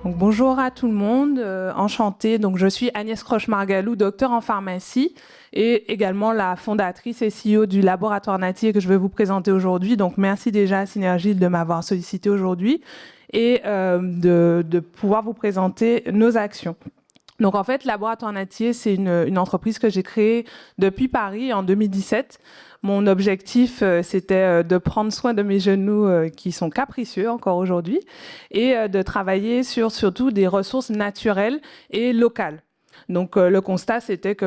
Donc, bonjour à tout le monde, enchantée. Donc, je suis Agnès Croche-Margalou, docteur en pharmacie et également la fondatrice et CEO du laboratoire Natier que je vais vous présenter aujourd'hui. Donc, merci déjà à Synergile de m'avoir sollicité aujourd'hui et de pouvoir vous présenter nos actions. Donc, en fait, Laboratoire Natier, c'est une entreprise que j'ai créée depuis Paris en 2017. Mon objectif, c'était de prendre soin de mes genoux qui sont capricieux encore aujourd'hui et de travailler sur surtout des ressources naturelles et locales. Donc, le constat, c'était que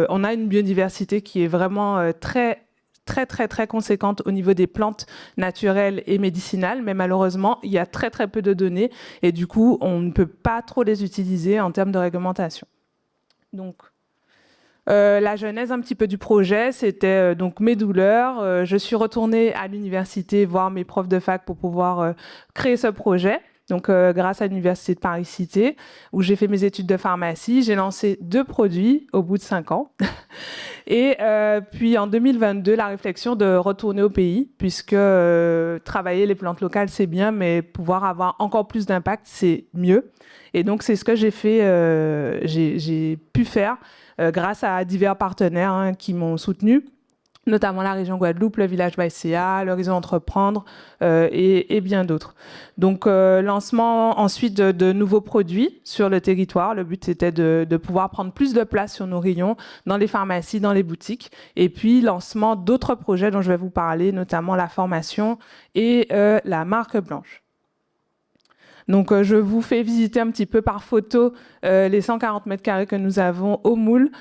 on a une biodiversité qui est vraiment très conséquente au niveau des plantes naturelles et médicinales, mais malheureusement, il y a très peu de données et du coup, on ne peut pas trop les utiliser en termes de réglementation. Donc, la genèse un petit peu du projet, c'était donc mes douleurs. Je suis retournée à l'université voir mes profs de fac pour pouvoir créer ce projet. Donc, grâce à l'université de Paris-Cité, où j'ai fait mes études de pharmacie, j'ai lancé 2 produits au bout de 5 ans. Et puis en 2022, la réflexion de retourner au pays, puisque travailler les plantes locales, c'est bien, mais pouvoir avoir encore plus d'impact, c'est mieux. Et donc, c'est ce que j'ai fait, j'ai pu faire grâce à divers partenaires qui m'ont soutenu, notamment la région Guadeloupe, le village Baïséa, l'Horizon Entreprendre et bien d'autres. Donc, lancement ensuite de nouveaux produits sur le territoire. Le but, c'était de pouvoir prendre plus de place sur nos rayons, dans les pharmacies, dans les boutiques. Et puis, lancement d'autres projets dont je vais vous parler, notamment la formation et la marque blanche. Donc, je vous fais visiter un petit peu par photo les 140 mètres carrés que nous avons au Moule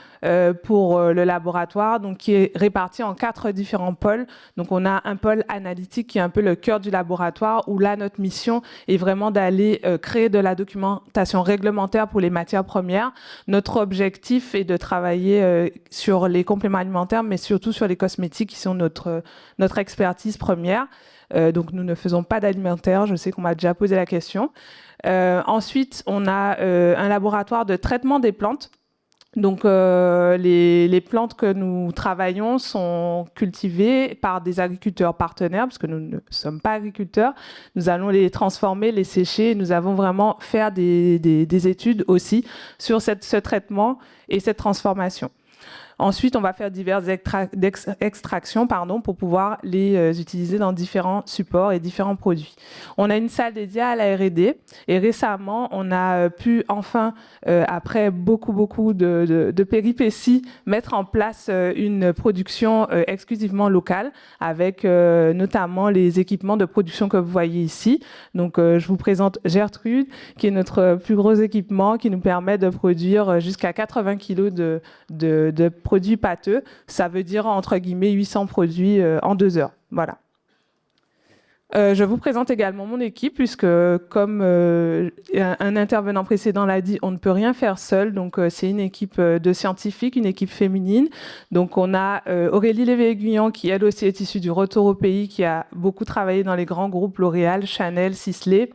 pour le laboratoire, donc qui est réparti en 4 différents pôles. Donc, on a un pôle analytique qui est un peu le cœur du laboratoire, où là, notre mission est vraiment d'aller créer de la documentation réglementaire pour les matières premières. Notre objectif est de travailler sur les compléments alimentaires, mais surtout sur les cosmétiques qui sont notre expertise première. Donc, nous ne faisons pas d'alimentaire. Je sais qu'on m'a déjà posé la question. Ensuite, on a un laboratoire de traitement des plantes. Donc, les plantes que nous travaillons sont cultivées par des agriculteurs partenaires, parce que nous ne sommes pas agriculteurs. Nous allons les transformer, les sécher. Nous avons vraiment fait des études aussi sur ce traitement et cette transformation. Ensuite, on va faire diverses extractions pour pouvoir les utiliser dans différents supports et différents produits. On a une salle dédiée à la R&D et récemment, on a pu enfin, après beaucoup de péripéties, mettre en place une production exclusivement locale avec notamment les équipements de production que vous voyez ici. Donc, je vous présente Gertrude, qui est notre plus gros équipement qui nous permet de produire jusqu'à 80 kg de produits pâteux, ça veut dire entre guillemets 800 produits en 2 heures. Voilà. Je vous présente également mon équipe, puisque comme un intervenant précédent l'a dit, on ne peut rien faire seul. Donc, c'est une équipe de scientifiques, une équipe féminine. Donc, on a Aurélie Lévy-Aiguillon, qui elle aussi est issue du Retour au pays, qui a beaucoup travaillé dans les grands groupes L'Oréal, Chanel, Sisley,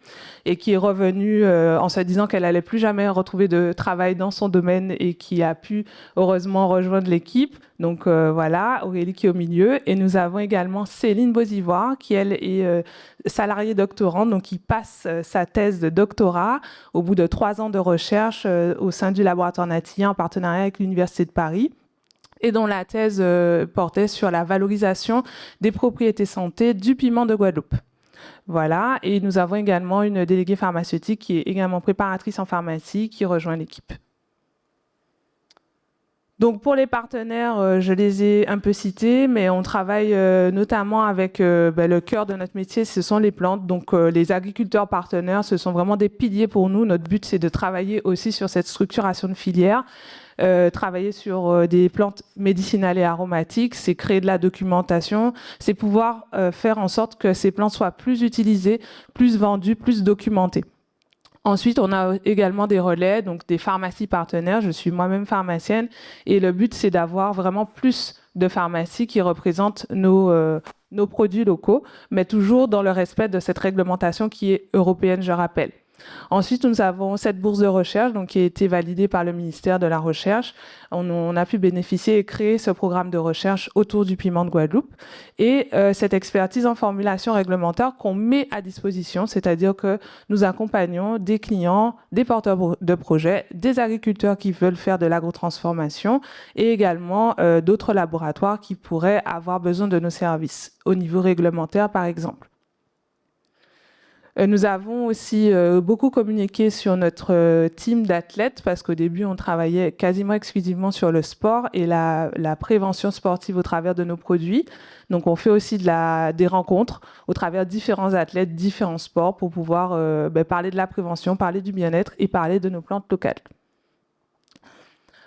et qui est revenue en se disant qu'elle allait plus jamais retrouver de travail dans son domaine et qui a pu heureusement rejoindre l'équipe. Donc voilà, Aurélie qui est au milieu. Et nous avons également Céline Beauzivoire, qui elle est salariée doctorante, donc qui passe sa thèse de doctorat au bout de 3 ans de recherche au sein du laboratoire Natier en partenariat avec l'Université de Paris, et dont la thèse portait sur la valorisation des propriétés santé du piment de Guadeloupe. Voilà, et nous avons également une déléguée pharmaceutique qui est également préparatrice en pharmacie qui rejoint l'équipe. Donc pour les partenaires, je les ai un peu cités, mais on travaille notamment avec le cœur de notre métier, ce sont les plantes. Donc les agriculteurs partenaires, ce sont vraiment des piliers pour nous. Notre but, c'est de travailler aussi sur cette structuration de filière. Travailler sur des plantes médicinales et aromatiques, c'est créer de la documentation, c'est pouvoir faire en sorte que ces plantes soient plus utilisées, plus vendues, plus documentées. Ensuite, on a également des relais, donc des pharmacies partenaires. Je suis moi-même pharmacienne et le but, c'est d'avoir vraiment plus de pharmacies qui représentent nos produits locaux, mais toujours dans le respect de cette réglementation qui est européenne, je rappelle. Ensuite, nous avons cette bourse de recherche donc, qui a été validée par le ministère de la Recherche. On a pu bénéficier et créer ce programme de recherche autour du piment de Guadeloupe. Et cette expertise en formulation réglementaire qu'on met à disposition, c'est-à-dire que nous accompagnons des clients, des porteurs de projets, des agriculteurs qui veulent faire de l'agrotransformation et également d'autres laboratoires qui pourraient avoir besoin de nos services au niveau réglementaire, par exemple. Nous avons aussi beaucoup communiqué sur notre team d'athlètes parce qu'au début, on travaillait quasiment exclusivement sur le sport et la prévention sportive au travers de nos produits. Donc, on fait aussi des rencontres au travers de différents athlètes, différents sports pour pouvoir parler de la prévention, parler du bien-être et parler de nos plantes locales.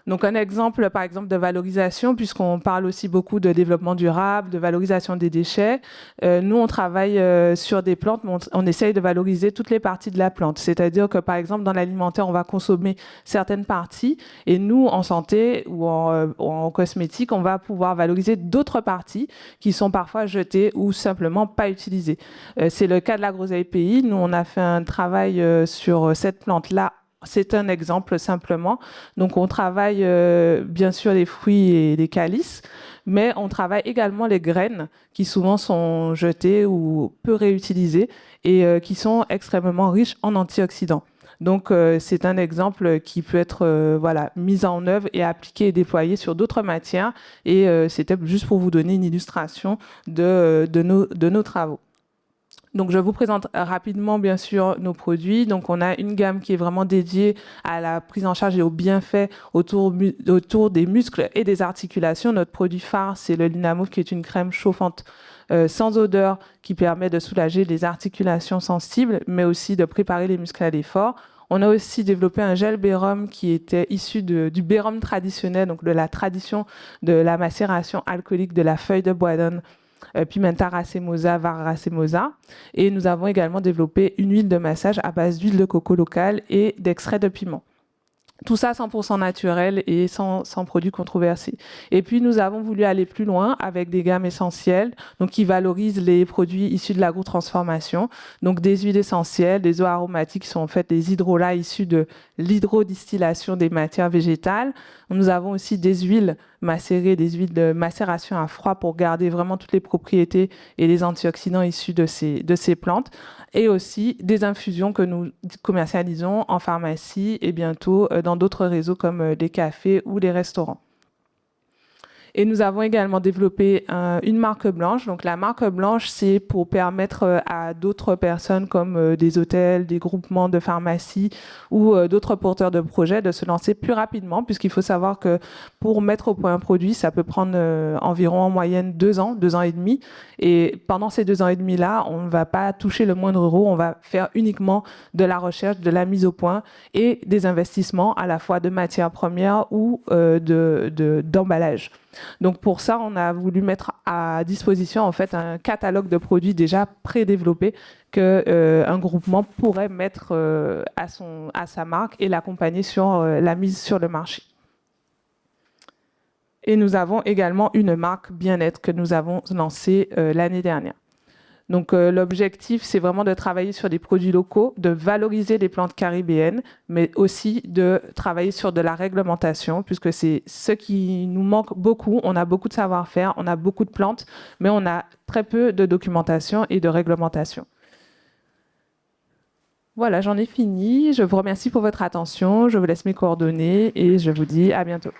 Donc un exemple, par exemple, de valorisation, puisqu'on parle aussi beaucoup de développement durable, de valorisation des déchets. Nous, on travaille sur des plantes, mais on essaye de valoriser toutes les parties de la plante. C'est-à-dire que, par exemple, dans l'alimentaire, on va consommer certaines parties, et nous, en santé ou en cosmétique, on va pouvoir valoriser d'autres parties qui sont parfois jetées ou simplement pas utilisées. C'est le cas de la groseille pays. Nous, on a fait un travail sur cette plante-là. C'est un exemple simplement. Donc, on travaille bien sûr les fruits et les calices, mais on travaille également les graines qui souvent sont jetées ou peu réutilisées et qui sont extrêmement riches en antioxydants. Donc, c'est un exemple qui peut être mis en œuvre et appliqué et déployé sur d'autres matières. Et c'était juste pour vous donner une illustration de nos travaux. Donc, je vous présente rapidement, bien sûr, nos produits. Donc, on a une gamme qui est vraiment dédiée à la prise en charge et aux bienfaits autour des muscles et des articulations. Notre produit phare, c'est le Linamove, qui est une crème chauffante sans odeur qui permet de soulager les articulations sensibles, mais aussi de préparer les muscles à l'effort. On a aussi développé un gel Bérum qui était issu du Bérum traditionnel, donc de la tradition de la macération alcoolique de la feuille de bois-d'âne, Pimenta racemosa, var racemosa. Et nous avons également développé une huile de massage à base d'huile de coco locale et d'extrait de piment. Tout ça 100% naturel et sans produits controversés. Et puis, nous avons voulu aller plus loin avec des gammes essentielles, donc qui valorisent les produits issus de l'agrotransformation. Donc, des huiles essentielles, des eaux aromatiques qui sont en fait des hydrolats issus de l'hydrodistillation des matières végétales. Nous avons aussi des huiles macérées, des huiles de macération à froid pour garder vraiment toutes les propriétés et les antioxydants issus de ces plantes. Et aussi des infusions que nous commercialisons en pharmacie et bientôt dans d'autres réseaux comme les cafés ou les restaurants. Et nous avons également développé une marque blanche. Donc la marque blanche, c'est pour permettre à d'autres personnes comme des hôtels, des groupements de pharmacies ou d'autres porteurs de projets de se lancer plus rapidement, puisqu'il faut savoir que pour mettre au point un produit, ça peut prendre environ en moyenne 2 ans et demi. Et pendant ces 2 ans et demi-là, on ne va pas toucher le moindre euro, on va faire uniquement de la recherche, de la mise au point et des investissements à la fois de matières premières ou d'emballage. Donc pour ça, on a voulu mettre à disposition en fait un catalogue de produits déjà prédéveloppés que un groupement pourrait mettre à sa marque et l'accompagner sur la mise sur le marché. Et nous avons également une marque bien-être que nous avons lancée l'année dernière. Donc l'objectif, c'est vraiment de travailler sur des produits locaux, de valoriser les plantes caribéennes, mais aussi de travailler sur de la réglementation, puisque c'est ce qui nous manque beaucoup. On a beaucoup de savoir-faire, on a beaucoup de plantes, mais on a très peu de documentation et de réglementation. Voilà, j'en ai fini. Je vous remercie pour votre attention. Je vous laisse mes coordonnées et je vous dis à bientôt.